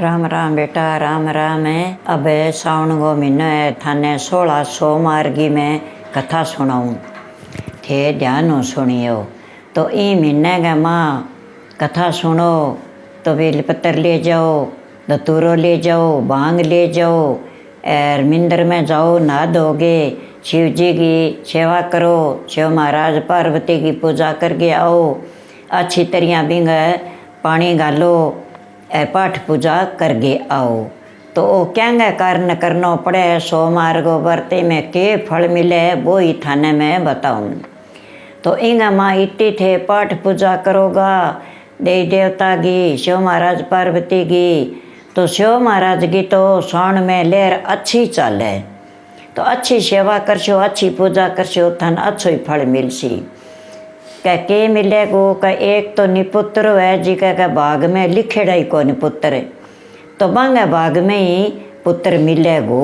राम राम बेटा, राम राम है। अब सावन गो महीना है, थाने 16 सोमवारगी में कथा सुनाऊँ थे, ध्यान सुनियो। तो ई महीने के माँ कथा सुनो तो बेलपत्र ले जाओ, धतूरो ले जाओ, भांग ले जाओ और मंदिर में जाओ, नहा धोगे, शिव जी की सेवा करो, शिव महाराज पार्वती की पूजा करके आओ, अच्छी तरह बिंग पानी गालो, पाठ पूजा करके आओ। तो वो क्या कारण करना पड़े, सोमवार को व्रते में के फल मिले वो ही थाने में बताऊँ। तो इंगा माँ इतनी थे पाठ पूजा करोगा देवी देवता की, शिव महाराज पार्वती की, तो शिव महाराज की तो सावन में लहर अच्छी चले, तो अच्छी सेवा करशो, अच्छी पूजा करशो, थान अच्छो ही फल मिलसी। के मिलेगो का एक तो निपुत्र है जी का भाग में लिखेड़ा ही को निपुत्र, तो बंगे भाग में ही पुत्र मिलेगो।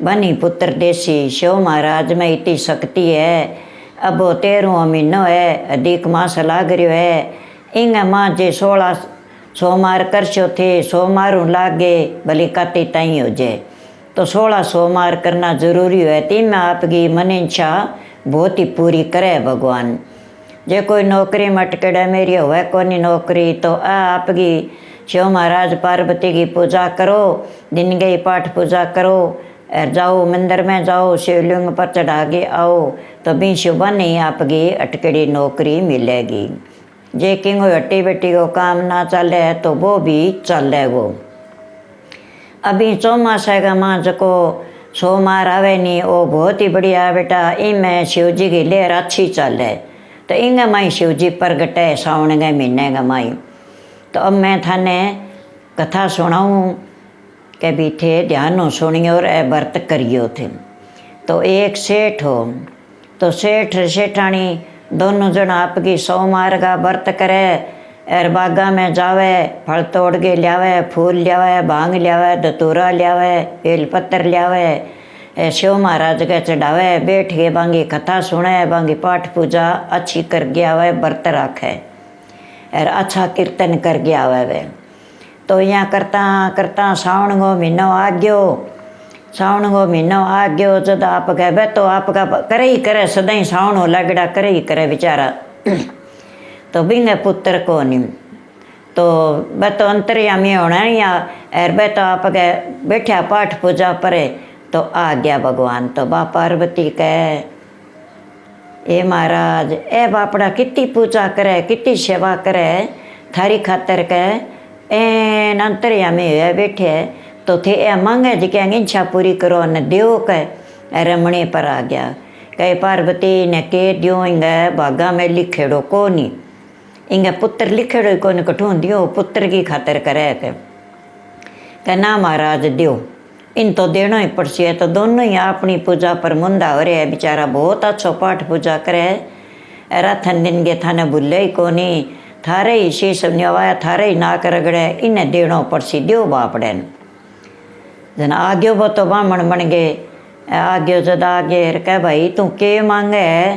बनी पुत्र देसी शिव महाराज में इतनी शक्ति है। अब 13वां महीनो है, अधिक मास लाग रही है। इंगे माँ जे 16 सोमवार करशो थे, सोमवार लागे भली काती ताई हो जाए, तो 16 सोमवार करना जरूरी है। तीन में आपकी मन इच्छा बहुत ही पूरी करे भगवान। जे कोई नौकरी मटकड़े मेरी हुए कोनी नौकरी, तो आपकी शिव महाराज पार्वती की पूजा करो, दिन गई पाठ पूजा करो और जाओ मंदिर में जाओ, शिवलिंग पर चढ़ा के आओ, तो भी शुभ नहीं आपकी अटकड़ी नौकरी मिलेगी। जे किंग हट्टी बेटी को काम ना चले तो वो भी चलेगो। अभी चौमासा का माँ जो सोमवार आवे नहीं, वो बहुत ही बढ़िया बेटा, इनमें शिव जी की लहर अच्छी चले, तो इंगे माई शिव जी प्रगट है सावन के महीने का माई। तो अब मैं थाने कथा सुनाऊँ के भी थे, ध्यान सुनियो और व्रत करियो थे। तो एक सेठ हो, तो सेठ सेठानी दोनों जन आपकी सोमवार का व्रत करे और बागा में जावे, फल तोड़ के लियावे, फूल लियावे, भांग लियावे, धतूरा लियावे, बेलपत्र लियावे, शिव महाराज के चढ़ावे, बैठ के बांगी कथा सुने, बांगी पाठ पूजा अच्छी कर गया आवे, व्रत रखे और अच्छा कीर्तन कर गया आवे वे। तो यहाँ करता करता सावन को महीनो आ गयो, सावन को महीनो आ गयो, जब आप कहे तो आपका करे ही करे, सदा ही सावन हो लगड़ा करे ही करे बेचारा। तो बिंगे पुत्र को नहीं, तो वह तो अंतर्यामी होना या और वह तो आप बैठा पाठ पूजा परे, तो आ गया भगवान। तो बा पार्वती कहे, ए महाराज ए बापड़ा कितनी पूजा करे, कितनी सेवा करे, थारी खातर कहे ए अंतर्यामी है बैठे, तो थे ए मांगे जी क्या इच्छा पूरी करो न देव कहे रमणी पर आ गया। कहे पार्वती ने के दियो, इंगे भागा में लिखेड़ो को नहीं, इंगे पुत्र लिखेड़ो को नहीं, कठू दियो पुत्र की खातर करे कहे ना महाराज दियो, इन तो देना ही पड़सी है। तो दोनों ही अपनी पूजा पर मुंदा हो रहे है, बेचारा बहुत अच्छो पाठ पूजा करे, राथन दिन के थाने भूले ही कोनी, थारे ही शीश नवाया, थारे ही नाक रगड़े, इन्हें देना पड़सी, दियो बापड़े जन आ गयो। वो तो ब्राह्मण बन गए, आ गयो जद आगे कह भाई तू के मांगे,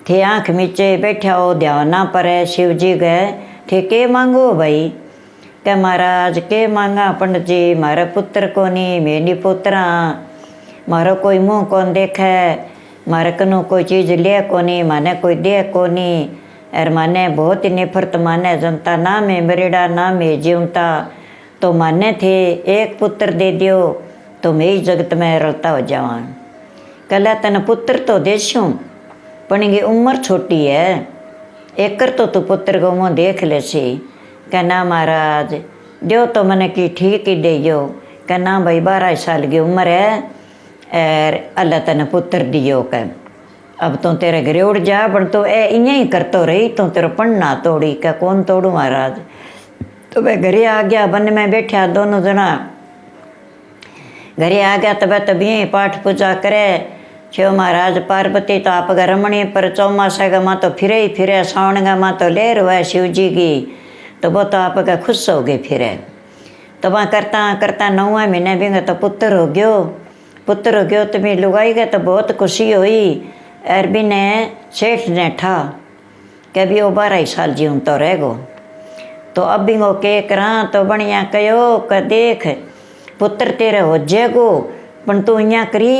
थे आँख मीचे बैठा हो ध्यान ना परे शिव जी गए, थे के मांगो भाई, के महाराज के मांगा पंडित जी, मारे पुत्र को नहीं, मेरी पुत्रा मारो कोई मुँह कौन देखे, मारे कनु कोई चीज़ ले को नहीं, माने कोई दे को नहीं, और माने बहुत ही नफरत माने जनता, ना मैं मरेड़ा ना मैं जीवता, तो माने थे एक पुत्र दे दियो तो मैं ही जगत में रलता हो जावा। कला तन पुत्र तो देशूँ पण की उम्र छोटी है, एक तो तू पुत्र को मुँह देख ले सी। कहना महाराज दियो तो मैंने की ठीक ही दियो, कहना भाई 12 साल की उम्र है और अल्लाह तने पुत्र दियो कह, अब तो तेरे घरे उड़ जा, पर तो ए इं ही करतो रही, तो तेरा पन्ना तोड़ी, क्या कौन तोड़ू महाराज। तो वह घरे आ गया, वन में बैठा दोनों जना घरे आ गया, तब तभी पाठ पूजा करे शिव महाराज पार्वती। तो आप रमणी पर चौमासा का माँ तो फिरे ही फिरे, सावन का माँ तो लेर हुआ शिव जी की, तो वो तो आपका खुश हो गए फिरे। तो वहाँ करता करता 9वें महीने भी तो पुत्र हो गयो, तो भी लुगाई गए तो बहुत खुशी हुई। अरबी ने सेठ ने ठा कि भी वो 12 साल जीवन तो रहेगो। तो अभी वो के करा तो बढ़िया कहो क देख पुत्र तेरे हो जेगो पण तू यहाँ करी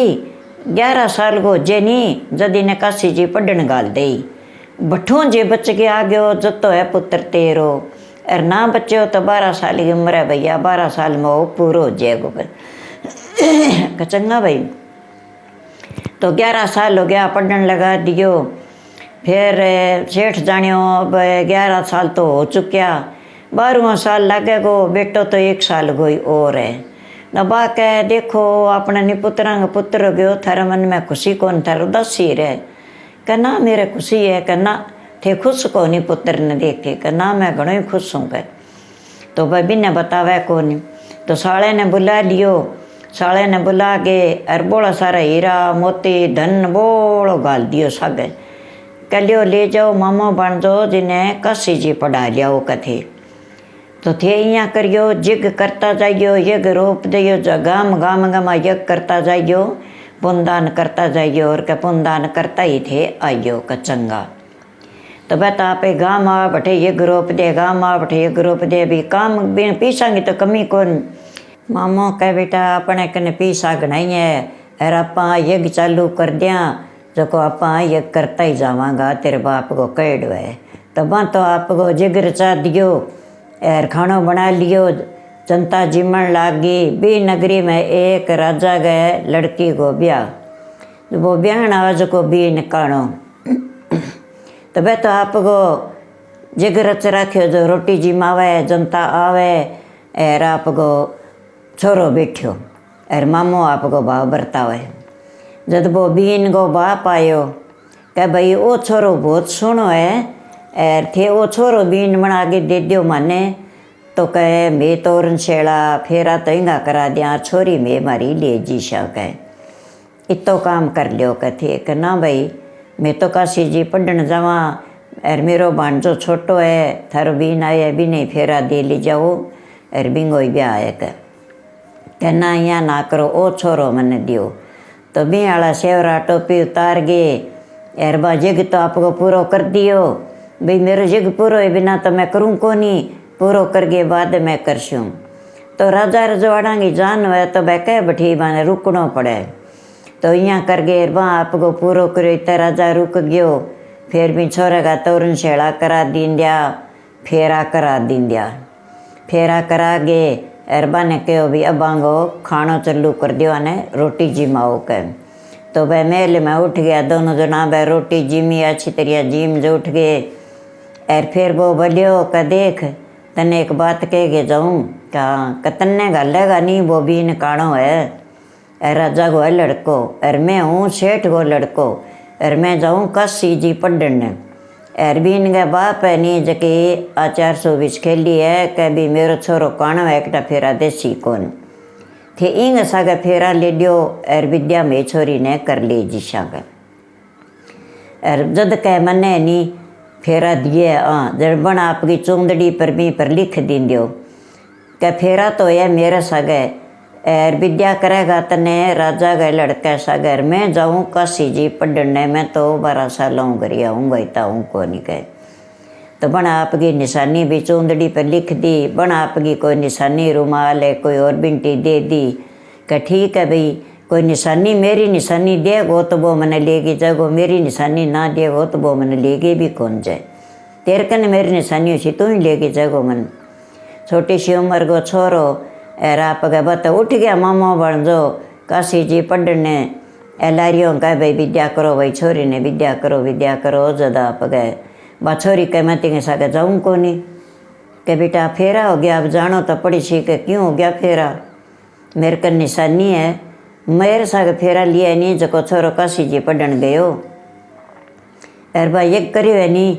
11 साल को जे नहीं जदी ने काशी जी पढ़न गाल दे बठों जे बच के आ गयो जतो है पुत्र तेरो और ना बच्चो तो 12 साल की उम्र है भैया 12 साल में वो पूरा हो जाएगो चंगा भाई। तो 11 साल हो गया पढ़न लगा दियो फिर सेठ जानियो अब 11 साल तो हो चुकिया 12वां साल लगेगो बेटो तो 1 साल कोई और है न बाक है देखो अपने निपुत्रा का पुत्र हो गयो थारे मन में खुशी कौन थारो उदासी रहे कहना मेरे खुशी है कहना थे खुश को नहीं पुत्र ने देखे कहना मैं घणो ही खुश हूँ कह। तो भाई बिना बतावे को नहीं तो साले ने बुला लियो साले ने बुला के अर बोला सारा हीरा मोती धन बोलो गाल दियो सागे कह लियो ले जाओ मामो बन जाओ जिन्हें काशी जी पढ़ा लिया वो कथे तो थे यहाँ करियो जिग करता जाइयो यज्ञ रोप दियो गाम गाम गामा यज्ञ करता जाइयो पुनदान करता जाइयो और के पुनदान करता ही थे आइयो का चंगा। तो बता आप गाम आ बठे यज्ञ रोप दे गाम आ बठे यज्ञ रोप दे भी काम बिन पीसांगी तो कमी कौन मामो कह बेटा अपने कने पीसा गनाई है और आप यज्ञ चालू कर दिया जो को आप यज्ञ करता ही जावांगा तेरे बाप को कह है तो बा तो आपको जिग रचा दियो और खानो बना लियो जनता जिमन लागी बी नगरी में एक राजा गए लड़की को ब्याह वो ब्याहन आज को बी निकालो तो वह तो आपको जिग रच रखियो जो रोटी जिमावे जनता आवे और आपको छोरो बैठो और मामो आपको भाव बरतावे जब वो बीन को बाप आयो कह भाई वो छोरो बहुत सुनो है और थे वो छोरो बीन बना के दे दियो माने तो कहे मैं तोरन शेला फेरा तो इंगा करा दिया छोरी मैं मारी ले जीशा कहे इतो काम कर लियो कथे कि ना भाई मैं तो काशी जी पढ़न जावा और मेरो भांजो छोटो है थारो बीन आए भी नहीं फेरा दे ले जाओ और बिंगो ब्याह है कहना यहाँ ना करो ओ छोरो मने दियो तो बी आला सेवरा टोपी उतार गए और बा जिग तो आपको पूरा कर दियो भाई मेरो जिग पूरो है बिना तो मैं करूँ को नहीं पूरो करके बाद में करशूँ तो राजा रजवाड़ा की जान है तो वह कह बैठी माने रुकना पड़े तो यहाँ कर गए वहाँ आपको पूरो करो इतना राजा रुक गयो फिर भी छोरे का तोरन शेड़ा करा दीन दिया फेरा करा दीन दिया फेरा करा गए अरबा ने कहो भी अब आंगो खानो चालू कर दियो ने रोटी जिमाओ कह तो वह महल में उठ गया दोनों जना वह रोटी जिमी अच्छी तरह जिम जो उठ गए और फिर वो बोलियो का देख तने एक बात कह के जाऊँ क्या तन्ने गालेगा नहीं वो भी नकाणो है राजा को है लड़को और मैं हूँ सेठ को लड़को और मैं जाऊँ काशी जी पढ़ने और भी इनका बाप है नहीं जके आचार 420 खेली है कह भी मेरो छोरो काणो है एकटा फेरा देसी कौन थे इंग सागा फेरा ले लियो और विद्या में छोरी ने कर ली जिशा का और जद कह मने नहीं फेरा दिए जब बन आपकी चुंदड़ी पर भी पर लिख दी दियो क्या फेरा तो है मेरे सगे और विद्या करेगा तने राजा गए लड़का सागर मैं जाऊँ काशी जी पढ़ने में तो 12 सालों गरिया हूँ गईता हूँ को नहीं कहे तो बन आपकी निशानी भी चुंदड़ी पर लिख दी बन आपकी कोई निशानी रुमाल है कोई और बिंटी दे दी क्या ठीक है भाई कोई निशानी मेरी निशानी देगो तो वो मैंने लेगी जागो मेरी निशानी ना देगो तो वो मैंने लेगी भी कौन जाए तेरे कने मेरी निशानी अच्छी तू ही लेके जागो मन छोटी सी उम्र को छोरो और आप गए बता उठ गया मामो बन जो काशी जी पढ़ने लारियों कह भाई विद्या करो भाई छोरी ने विद्या करो ज़्यादा आप गए बा छोरी कह मैं तेरे साथ जाऊँ को नहीं कि बेटा फेरा हो गया अब जानो तो पड़ी सी के क्यों हो गया फेरा मेरे कन निशानी है मेरे साथ फेरा लिया नहीं जो छोरो काशी जी पढ़न गयो और भाई एक करियो है नहीं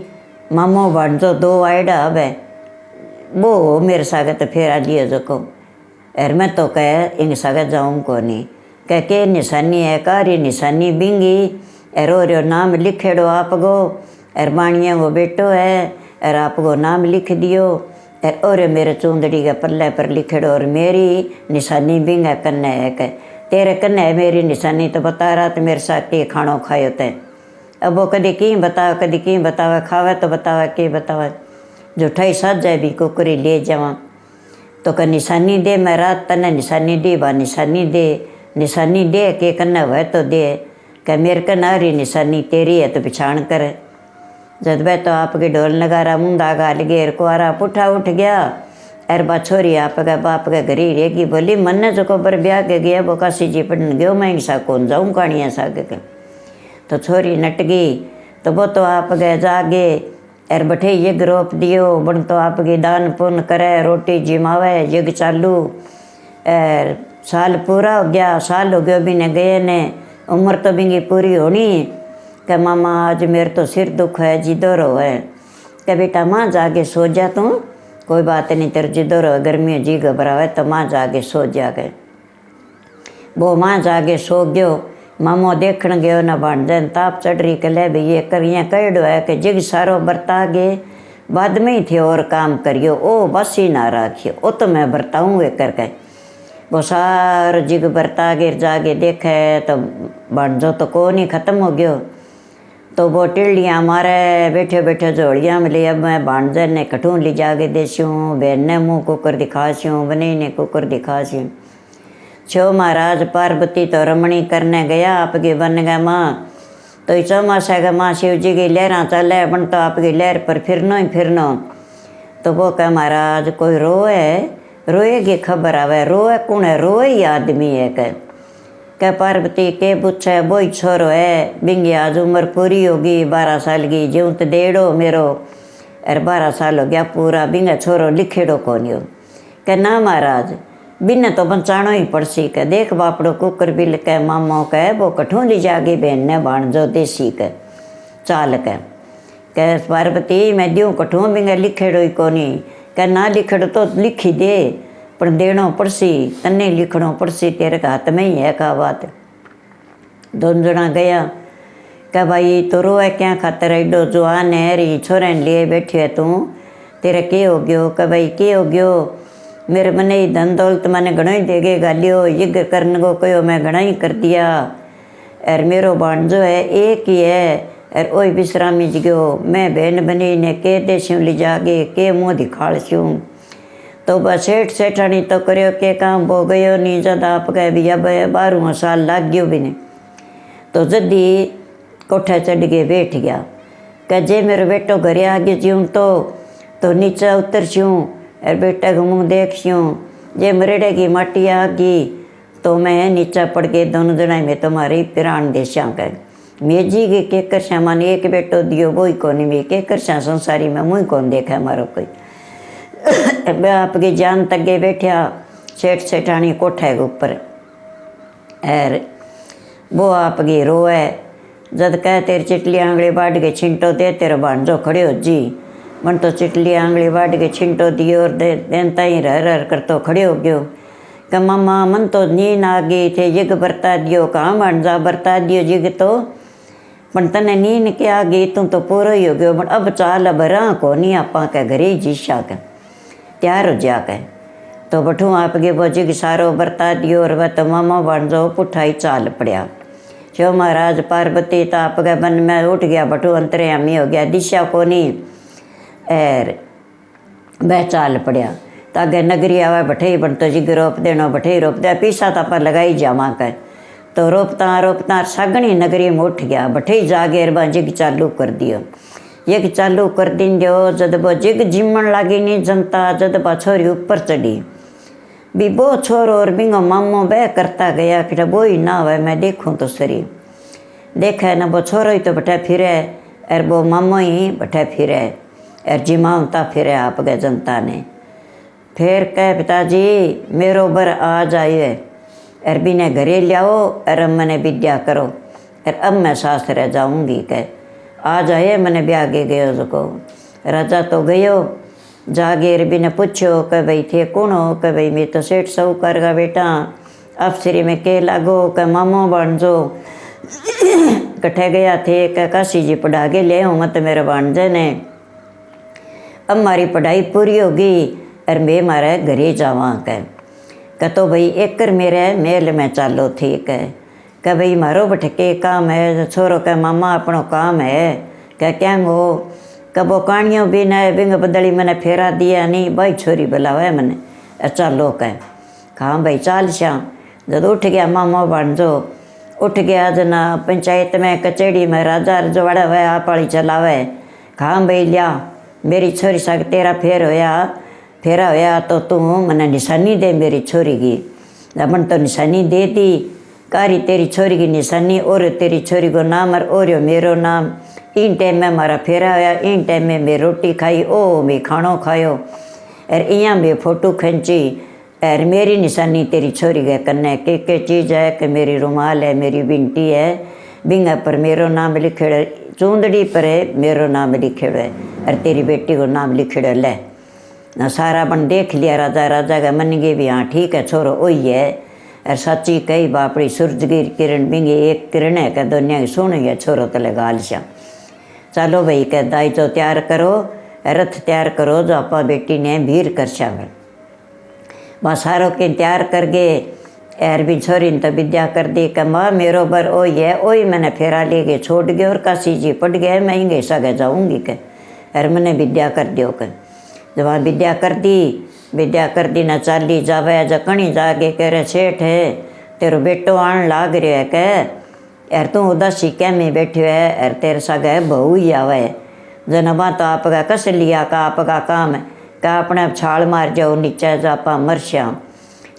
मामो बन जो 2 आइडा अब है वो मेरे साथ तो फेरा लिया जो और मैं तो कह इन साथ जाऊँ को नहीं कह के निशानी है कारी निशानी बिंगी और नाम लिखेड़ो आपको और बाणिया वो बेटो है और आपको नाम लिख दियो और मेरे चूंदड़ी के पल्ले पर लिखेड़ो और मेरी निशानी बिंगा कन्ने है कह तेरे कन्ने है मेरी निशानी तो बता रहा तो मेरे साथ के खानो खायो ते अब वो कभी की बतावे खावे तो बतावे के बतावे जो ठाई साजा भी कुकरी ले जावा। तो कह निशानी दे, मैं रात तने निशानी दी, बा निशानी दे के कन्ना वह तो दे। कह मेरे कन आ रही निशानी, तेरी है तो पिछाण कर। जद वह तो आपके ढोल नगारा मुंदा गाल गेर कुआरा पुठा उठ गया। अर बा छोरी आपका बाप के घरी रहेगी। बोली मन जो कोबर ब्याह के गया वो काशी जी पढ़न गयो, मैं सा कौन जाऊँ कहानियाँ साग के। तो छोरी नट गई। तो वो तो आप गए जागे एर बठे यज्ञ रोप दियो। बन तो आपकी दान पुण्य करे, रोटी जिमावे, यज्ञ चालू। एर साल पूरा हो गया, साल हो गयो भी ने गए ने, उम्र तो बिंगी पूरी होनी। कि मामा आज मेरे तो सिर दुख है, जिदो रो है। कि बेटा माँ जाके सो जा तू, कोई बात नहीं, तेरे जिदो रो, गर्मी जी घबरावे तो माँ जाके सो जाके। वो माँ जाके सो गयो। मामो देखण गयो ना भाणजन ताप चढ़ रही। कले भी ये करिया कहो है कि जिग सारो बरता गे, बाद में ही थे और काम करियो, ओ बस ही ना राखियो, ओ तो मैं बरताऊँ वे करके। वो सार जिग बरता गिर जाके देखे तो भाणजो तो को नहीं खत्म हो गयो। तो वो टिल्डियाँ मारे बैठे बैठे जोड़ियाँ में ले। अब मैं भाणजन ने कठू ली जाके देसूँ, बहन ने मुँह कुकर दिखासूँ, बनी ने कुकर दिखासूँ। छो महाराज पार्वती तो रमणी करने गया आपकी बन गया माँ। तो इस चौमासा का माँ शिव जी की लहरा चले, बन तो आपकी लहर पर फिरनो ही फिरनो। तो वो कह महाराज कोई रोए की खबर आवे, रोए कौन है, रोए ही आदमी है। कह पार्वती के पूछे, वो ही छोरो है, बिंगी आज उम्र पूरी होगी 12 साल की, ज्यों तो डेढ़ो मेरो। अरे 12 साल हो गया पूरा, बिंगा छोरो लिखेड़ो कौन हो। कह ना महाराज बिन तो बचाणो ही पड़सी। के देख बापड़ो कुकर बिल के मामो के वो कठू ली जागी बहन ने भाणजो देसी के चाल के पार्वती मैं दियूँ कठू बिंगा लिखेड़ो ही कोनी। के ना लिखड़ो तो लिखी दे, पर देनो पड़सी, तन्ने लिखणो पड़सी, तेरे का हाथ में ही है का बात। दोन जना गया। कह भाई तो रोए क्या खातर, एडो जवान है री छोरे लिए बैठी है तू, तेरे के हो गयो। कह भाई के हो गयो, मेरे मने ही धन दौलत मैंने घणो ही देगे गालियो, यज्ञ करने को कहो मैं घणा ही कर दिया। और मेरो भाणजो है एक ही है, और ओई विश्रामी गयो, मैं बहन बनी ने के देसूँ ली जागे, के मुँह दिखाड़सूँ। तो बस सेठ सेठानी तो करो के काम हो गयो नहीं। जद आप कह भी अब 12वां साल लाग गयो भी नहीं। तो जदी कोठे चढ़ के बैठ गया। कह जे मेरे बेटो घरे आ गए ज्यूँ तो नीचे उतरसूँ और बेटा का मुँह देखसूँ। जे मरेड़े की माटी आ गई तो मैं नीचा पड़ के दोनों जनाई में तुम्हारी प्राण देशा कर। मेजी के केकर सामान एक बेटो दियो वो ही कौन, मैं केकर सा संसारी में मुँह कौन देखा हमारो कोई। आपकी जान तक गए बैठा सेठ सेठानी कोठे के ऊपर। और वो आपकी रोए। जद कह तेरी चिटली आंगली बाढ़ के छिंटो दे, तेरा भाणजो खड़े हो जी। मन तो चिटली आंगली बाढ़ के छिंटो दियो और देनता ही रह कर तो खड़े हो गयो। कि मामा मन तो नींद आ गई थे, जिग बरता दियो, कहाँ भाणजा बरता दियो जिग तो, पण तने नींद के आ गई तू तो पूरा ही हो गयो। पण अब चाल अब रहा को नहीं, आपा के घरे ही जीशा के तैयार हो जाके। तो बठू आपके वो जिग सारो बरता दियो और वह तो मामा भाणजो पुठा ही चाल पड़िया। जो महाराज पार्वती तो आपके मन में उठ गया, बठू अंतर्यामी हो गया, दिशा को नहीं। एर वह चाल पड़िया। तो आगे नगरी आवे बठे ही बन तो जिग रोप देनो, बठे ही रोप दे, पीसा तो आप लगाई जावा कर। तो रोपता सागणी नगरी में उठ गया, बठे ही जागे और जिग चालू कर दियो। यज्ञ चालू कर दिन जो जद वो जिग जिमन लागी नहीं जनता, जद बा छोरी ऊपर चढ़ी भी वो छोरो और बिंगो मामो बह करता गया कि वो ही ना हुआ, मैं देखूँ तो सरी देखा ना वो छोरो ही तो बैठे फिरे और वो मामो ही बैठे फिरे और जिमावता फिरे आप गए जनता ने। फिर कह पिताजी मेरो बर आ जाइए और बिने घरे लियाओ और अब मैंने विद्या करो और अब मैं सासरे जाऊँगी। कह आ जाए मैंने ब्याह के गयो जो राजा तो गयो जागे रबी ने पूछो कि भाई थे कौन हो। कि भाई मैं तो सेठ साहूकार का बेटा, अफसरी में के लागो। कि मामो भाणजो कट्ठे गया थे, कि काशी जी पढ़ा के ले हूँ मत मेरे भाणजे ने, अब हमारी पढ़ाई पूरी होगी और मैं मारे घरे जावा। कह तो भाई एकर मेरे मेल में चालो ठीक है। कि भाई मारो भटके काम है। छोरो कह मामा अपनो काम है। क्या हो कबो कहानियों भी न बिंग बदली मैंने फेरा दिया नहीं भाई छोरी बुलावे मैंने अच्छा लोग है हाँ भाई चाल श्याम जब उठ गया मामा भांजो उठ गया जना पंचायत में कचहरी में राजा रजवाड़ा हुआ आप वाली चलावे हाँ भाई लिया मेरी छोरी साग तेरा फेरा होया तो तू मने निशानी दे मेरी छोरी की अपन तो निशानी दे दी कारी तेरी छोरी की निशानी और तेरी छोरी को नाम और मेरो नाम इन टाइम में मारा फेरा होया इन टाइम में मैं रोटी खाई ओ मैं खानो खायो और इं मैं फोटो खींची और मेरी निशानी तेरी छोरी के कन्ने के चीज़ है कि मेरी रुमाल है मेरी बिंटी है बिंगा पर मेरो नाम लिखेड़ो चूंदड़ी पर मेरो नाम लिखेड़ो है और तेरी बेटी को नाम लिखेड़ो ले ना सारा बन देख लिया राजा का मन गए भी हाँ ठीक है छोरो वही है और सच्ची कई बापड़ी सूरजगिर किरण बिंगे एक किरण है क्या दुनिया की सुन गया छोरो तले गाल श्या चलो भाई कह दाई जो तैयार करो रथ तैयार करो जो आपा बेटी ने भीर कर श्याम बस सारों के तैयार कर गए यार भी छोरी ने तो विद्या कर दी कि माँ मेरो बर ओ है ओही मैंने फेरा ले गए छोड़ गए और काशी जी पट गए मैं इंगे सगे जाऊँगी के यार मैंने विद्या कर दियो के जब वहाँ विद्या कर दी न चाली जावे जकणी जागे कह रहे सेठ है तेरो बेटो आन लाग रहा है कह यार तू उदासी क्या में बैठे है यार तेरे सगे बहू ही आवे जनबा तो आपका कस लिया का आपका काम है का अपने छाल मार जाओ नीचे जापा मर श्याम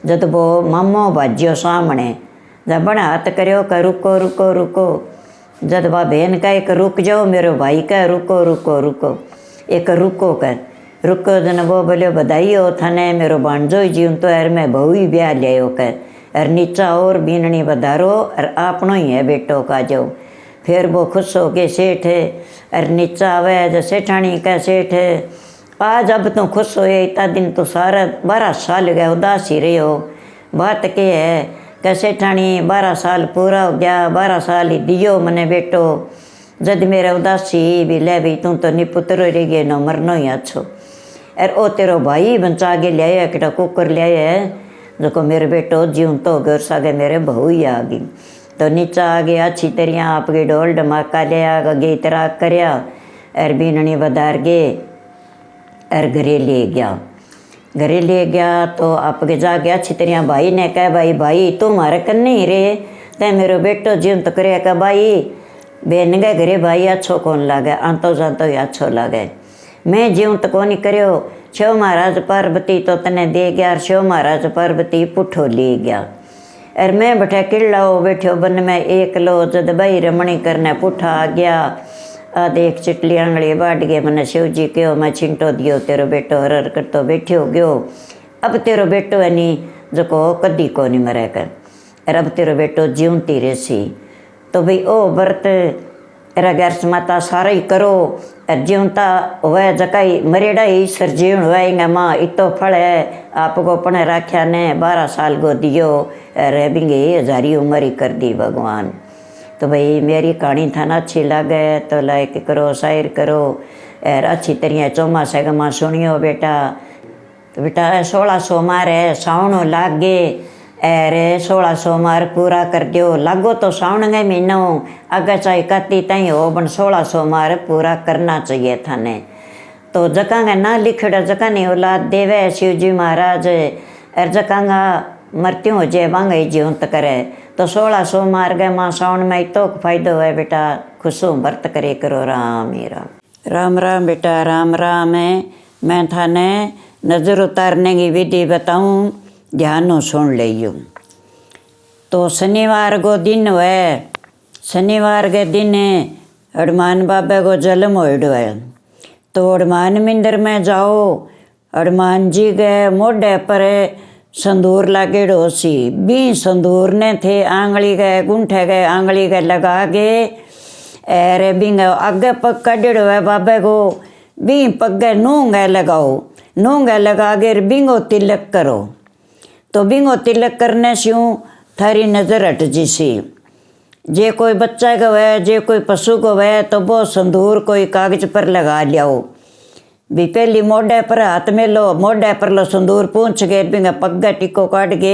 जब वो मामो भाज्यो सामने जब बड़ा हाथ करो का रुको रुको रुको जब वह बहन का एक रुक जाओ मेरे भाई का रुको रुको रुको एक रुको कर रुको जन वो बोले बधाई हो थाने मेरो भांजो जीवन तो यार मैं बहु ही ब्याह लियो कर और नीचा और बीननी बधारो और आपनो ही है बेटो का जाओ फिर वो खुश हो के सेठ है और नीचा आवे जो सेठानी का सेठ है आज अब तो खुश हो इतना दिन तो सारा 12 साल गए उदास ही रहे हो बात के है कैसे ठाणी 12 साल पूरा हो गया 12 साल ही दियो मने बेटो जद मेरा उदासी भी ले भी तू तो निपुत्र रह गए न मरनो ही अच्छो और ओ तेरो भाई बंचा के ले आया किटा कुकर ले आया है जो मेरे बेटो जीव तो घर सागे मेरे बहू ही आ गई तो नीचा आ गया अच्छी तरह आपके ढोल ढमाका लिया गीत राग करया और बीननी बधार गए और घरे ले गया तो आपके जाके अच्छी तरह भाई ने कहा भाई तू मारे कन्ने ही रहे ते मेरो बेटो जीवन तो करे का भाई बहन गए घरे भाई अच्छो कौन लागे आंतो जानतो ही अच्छो लागे मैं जीवन तो कौन करो शिव महाराज पार्वती तो तने दे गया शिव महाराज पार्वती पुठो ले गया और मैं बैठा किल्लाओ बैठो बन में एक लो जद भाई रमणी करने पुठा आ गया आधे एक चिटली आंगली बाट गए मैंने शिव जी कहो मैं छिंटो दियो तेरो बेटो हर कर तो बैठो गयो अब तेरो बेटो है नी जो को कदी को नहीं मरे कर और अब तेरो बेटो जीवती रेसी तो भाई ओ व्रत एरा गैर माता सारा ही करो और जीवता वह जकाई मरेड़ा ही सर जीवन हुआ माँ इतो फल है आपको पढ़े राख्या ने 12 साल को दियो रह बिंगे हजारी उम्र ही कर दी भगवान तो भाई मेरी कहानी थाना अच्छी लगे तो लाइक करो शायर करो और अच्छी तरह चौमासे का माँ सुनियो बेटा तो बेटा 16 सोमवार है सावन लागे और 16 सोमवार पूरा कर दियो लागो तो सावन के महीनों अगर चाहे कती तई हो बन 16 सोमवार पूरा करना चाहिए थाने तो जकांगा ना लिखड़ा जका नहीं औलाद देवे शिव जी महाराज और जकांगा मृत्यु हो जाए वांगे जीवंत करे तो 16 सोमवार गए माँ सावन में तो फायदो है बेटा खुशो व्रत करे करो राम ही राम राम बेटा राम राम है मैं थाने नज़र उतारने की विधि बताऊं ध्यान सुन लियो तो शनिवार को दिन है शनिवार के दिन हनुमान बाबा को जन्म होड़ो है तो हनुमान मंदिर में जाओ हनुमान जी के मोढ़े पर संदूर लागेड़ो सी बी संदूर ने थे आंगली गए गुंठे गए आंगली गए लगा के अरे बिंग आगे पग कड़ो है बाबे को बी पग नूंग लगा के बिंगो तिलक करो तो बिंगो तिलक करने से थारी नज़र हट जीसी जे कोई बच्चा को है जे कोई पशु को है तो वो संदूर कोई कागज पर लगा लियाओ भी पहली मोढ़े पर हाथ में लो मोढ़े पर लो संदूर पूछ के बिंगा पग्गा टिको काट के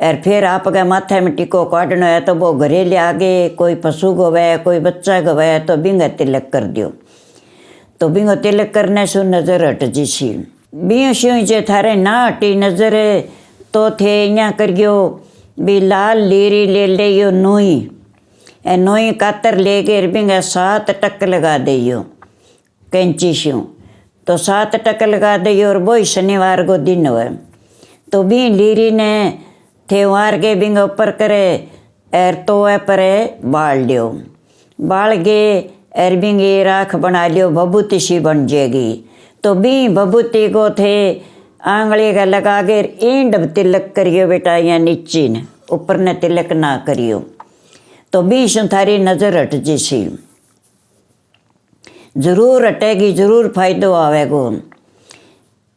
और फिर आपके माथे में टिको काटना है तो वो घरे ले आगे कोई पशु को है कोई बच्चा को है तो बिंगा तिलक कर दियो तो बिंगो तिलक करने से नज़र हट जीसी। बियो श्यों जे थारे ना हटी नज़र तो थे यहाँ करियो भी लाल लीरी ले ले यो नोई ए नोई कातर ले के बिंगा 7 टक लगा दियो कैंची श्यों। तो 7 टक लगा दियो और वही शनिवार को दिन हुआ। तो बी लीरी ने थे वार के बिंगा ऊपर करे एर तो पर बाल लियो, बाल गे एर बिंगी राख बना लियो, भभूति सी बन जाएगी। तो बी भभूति को थे आंगली का लगा के ईंड तिलक करियो बेटा, या नीचे ने ऊपर ने तिलक ना करियो। तो बी शु थारी नज़र हट जैसी, जरूर हटेगी, जरूर फायदो आवेगो।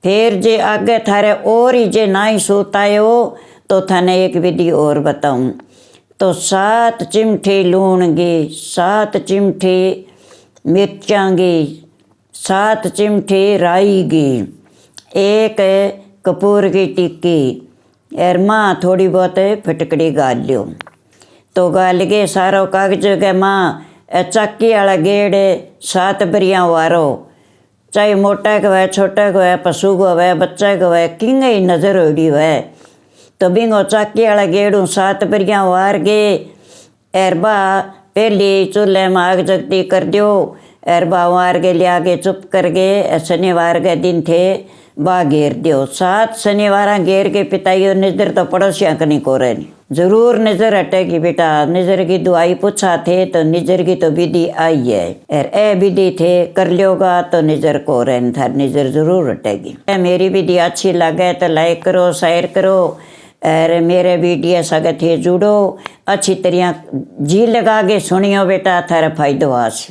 फिर जे आगे थारे और ही जे ना ही सोतायो तो थाने एक विधि और बताऊं। तो 7 चिमठी लूण गी, 7 चिमठी मिर्चां गी, 7 चिमठी राई गी, 1 कपूर की टिक्की और माँ थोड़ी बहुत फटकड़ी गाल लियो। तो गाल के सारो कागज के माँ चाकी वाला गेड़ 7 बरियाँ वारो, चाहे मोटा को है, छोटा को है, पशु को है, बच्चा को है, किंग ही नज़र होड़ी है। तो बिंगो चाकी वाला गेड़ू 7 बरियाँ वार गे एरबा पहली चूल्हे में आग जगती कर दियो। एरबा वार के लिया के चुप कर गए, शनिवार के दिन थे बा घेर दियो। 7 शनिवार घेर के पिताइयो नजर तो पड़ोसिया कनी को रहे नहीं, जरूर नजर हटेगी बेटा। नजर की दुआई पूछा थे तो नजर की तो विधि आई है, और ए विधि थे कर लियोगा तो नजर को रहे थार नजर जरूर हटेगी। मेरी विधि अच्छी लगे तो लाइक करो, शेयर करो, और मेरे वीडियो सगे थे जुड़ो, अच्छी तरह जी लगा के सुनियो बेटा, थारा फायदो आस।